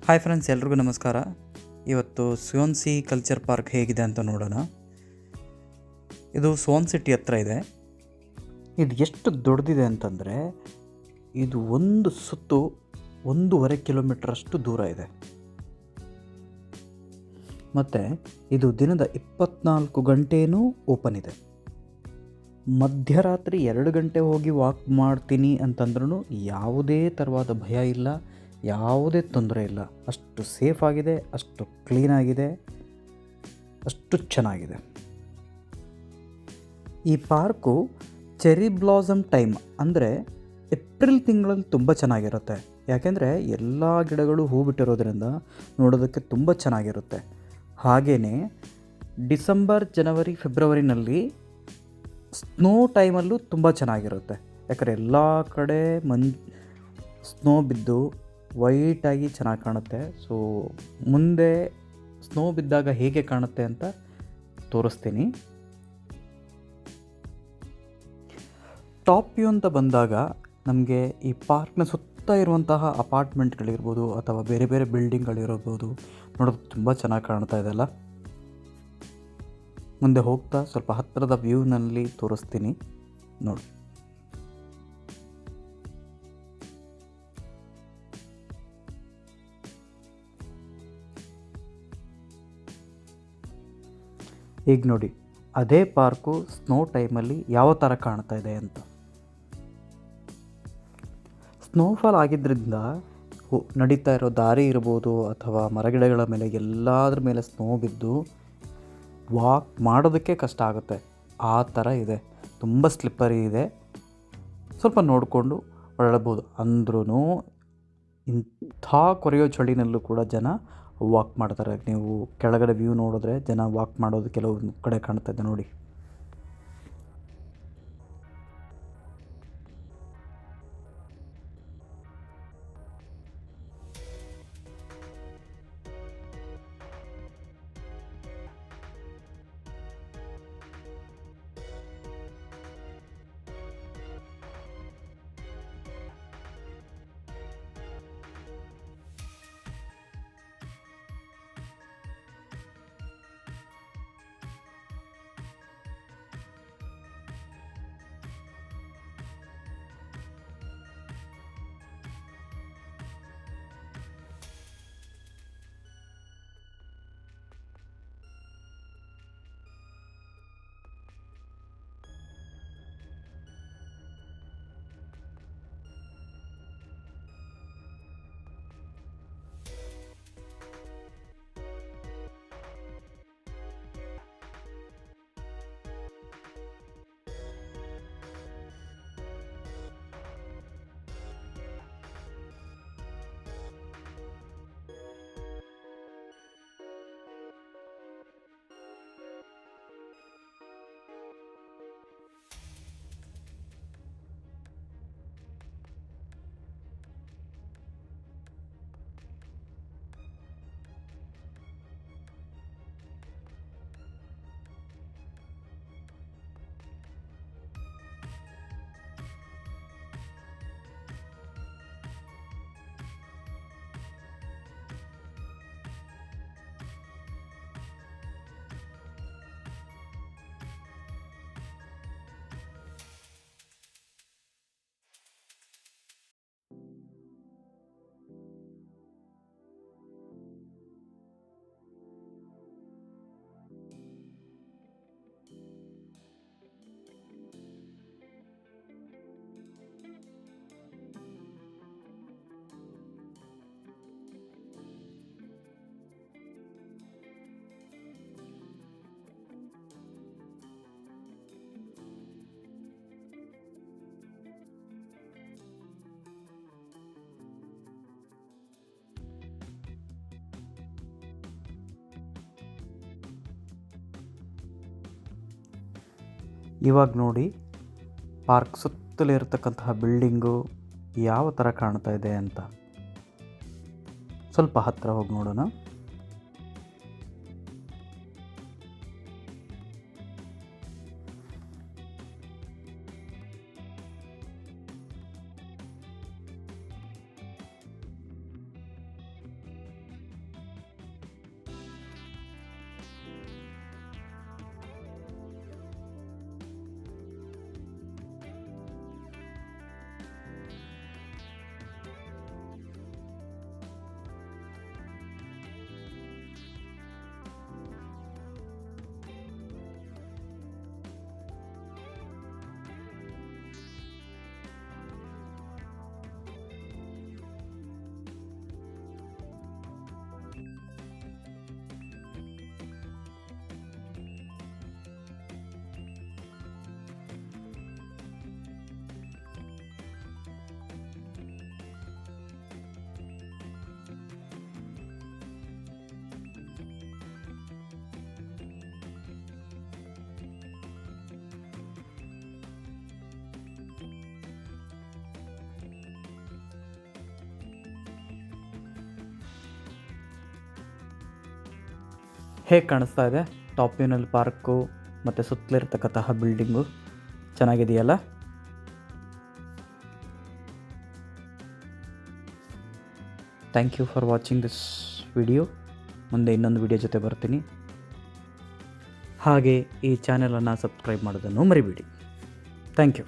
Hi friends, ಎಲ್ರಿಗೂ ನಮಸ್ಕಾರ. ಇವತ್ತು ಸ್ವಾನ್ಸಿ ಕಲ್ಚರ್ ಪಾರ್ಕ್ ಹೇಗಿದೆ ಅಂತ ನೋಡೋಣ. ಇದು ಸ್ವಾನ್ ಸಿಟಿ ಹತ್ರ ಇದೆ. ಇದು ಎಷ್ಟು ದೊಡ್ಡದಿದೆ ಅಂತಂದರೆ ಇದು ಒಂದು ಸುತ್ತು 1.5 ಕಿಲೋಮೀಟ್ರಷ್ಟು ದೂರ ಇದೆ. ಮತ್ತು ಇದು ದಿನದ 24 ಗಂಟೆಯೂ ಓಪನ್ ಇದೆ. ಮಧ್ಯರಾತ್ರಿ 2 ಗಂಟೆ ಹೋಗಿ ವಾಕ್ ಮಾಡ್ತೀನಿ ಅಂತಂದ್ರೂ ಯಾವುದೇ ಥರವಾದ ಭಯ ಇಲ್ಲ, ಯಾವುದೇ ತೊಂದರೆ ಇಲ್ಲ. ಅಷ್ಟು ಸೇಫ್ ಆಗಿದೆ, ಅಷ್ಟು ಕ್ಲೀನಾಗಿದೆ, ಅಷ್ಟು ಚೆನ್ನಾಗಿದೆ. ಈ ಪಾರ್ಕು ಚೆರಿ ಬ್ಲಾಸಮ್ ಟೈಮ್ ಅಂದರೆ ಏಪ್ರಿಲ್ ತಿಂಗಳಲ್ಲಿ ತುಂಬ ಚೆನ್ನಾಗಿರುತ್ತೆ. ಯಾಕೆಂದರೆ ಎಲ್ಲ ಗಿಡಗಳು ಹೂ ಬಿಟ್ಟಿರೋದ್ರಿಂದ ನೋಡೋದಕ್ಕೆ ತುಂಬ ಚೆನ್ನಾಗಿರುತ್ತೆ. ಹಾಗೆಯೇ ಡಿಸೆಂಬರ್, ಜನವರಿ, ಫೆಬ್ರವರಿನಲ್ಲಿ ಸ್ನೋ ಟೈಮಲ್ಲೂ ತುಂಬ ಚೆನ್ನಾಗಿರುತ್ತೆ. ಯಾಕಂದರೆ ಎಲ್ಲ ಕಡೆ ಸ್ನೋ ಬಿದ್ದು ವೈಟಾಗಿ ಚೆನ್ನಾಗಿ ಕಾಣುತ್ತೆ. ಸೊ ಮುಂದೆ ಸ್ನೋ ಬಿದ್ದಾಗ ಹೇಗೆ ಕಾಣುತ್ತೆ ಅಂತ ತೋರಿಸ್ತೀನಿ. ಟಾಪ್ ವ್ಯೂ ಅಂತ ಬಂದಾಗ ನಮಗೆ ಈ ಪಾರ್ಕ್ನ ಸುತ್ತ ಇರುವಂತಹ ಅಪಾರ್ಟ್ಮೆಂಟ್ಗಳಿರ್ಬೋದು ಅಥವಾ ಬೇರೆ ಬೇರೆ ಬಿಲ್ಡಿಂಗ್ಗಳಿರ್ಬೋದು ನೋಡೋದು ತುಂಬ ಚೆನ್ನಾಗಿ ಕಾಣ್ತಾ ಇದೆಲ್ಲ. ಮುಂದೆ ಹೋಗ್ತಾ ಸ್ವಲ್ಪ ಹತ್ತಿರದ ವ್ಯೂನಲ್ಲಿ ತೋರಿಸ್ತೀನಿ ನೋಡಿ. ಈಗ ನೋಡಿ, ಅದೇ ಪಾರ್ಕು ಸ್ನೋ ಟೈಮಲ್ಲಿ ಯಾವ ಥರ ಕಾಣ್ತಾ ಇದೆ ಅಂತ. ಸ್ನೋಫಾಲ್ ಆಗಿದ್ದರಿಂದ ನಡೀತಾ ಇರೋ ದಾರಿ ಇರ್ಬೋದು ಅಥವಾ ಮರಗಿಡಗಳ ಮೇಲೆ ಎಲ್ಲದ್ರ ಮೇಲೆ ಸ್ನೋ ಬಿದ್ದು ವಾಕ್ ಮಾಡೋದಕ್ಕೆ ಕಷ್ಟ ಆಗುತ್ತೆ. ಆ ಥರ ಇದೆ, ತುಂಬ ಸ್ಲಿಪ್ಪರಿ ಇದೆ. ಸ್ವಲ್ಪ ನೋಡಿಕೊಂಡು ಓಡಾಡ್ಬೋದು. ಅಂದ್ರೂ ಇಂಥ ಕೊರೆಯೋ ಚಳಿನಲ್ಲೂ ಕೂಡ ಜನ ವಾಕ್ ಮಾಡ್ತಾರೆ. ನೀವು ಕೆಳಗಡೆ ವ್ಯೂ ನೋಡಿದ್ರೆ ಜನ ವಾಕ್ ಮಾಡೋದು ಕೆಲವೊಂದು ಕಡೆ ಕಾಣ್ತಾ ಇದೆ ನೋಡಿ. ಇವಾಗ ನೋಡಿ, ಪಾರ್ಕ್ ಸುತ್ತಲಿರ್ತಕ್ಕಂತಹ ಬಿಲ್ಡಿಂಗು ಯಾವ ಥರ ಕಾಣ್ತಾ ಇದೆ ಅಂತ. ಸ್ವಲ್ಪ ಹತ್ತಿರ ಹೋಗಿ ನೋಡೋಣ. ಹೇಗೆ ಕಾಣಿಸ್ತಾ ಇದೆ ಟಾಪ್ ವ್ಯೂನಲ್ಲಿ ಪಾರ್ಕು ಮತ್ತು ಸುತ್ತಲಿರ್ತಕ್ಕಂತಹ ಬಿಲ್ಡಿಂಗು ಚೆನ್ನಾಗಿದೆಯಲ್ಲ. Thank you for watching this video. ಮುಂದೆ ಇನ್ನೊಂದು ವಿಡಿಯೋ ಜೊತೆ ಬರ್ತೀನಿ. ಹಾಗೆ ಈ ಚಾನೆಲನ್ನು ಸಬ್ಸ್ಕ್ರೈಬ್ ಮಾಡೋದನ್ನು ಮರಿಬೇಡಿ. Thank you.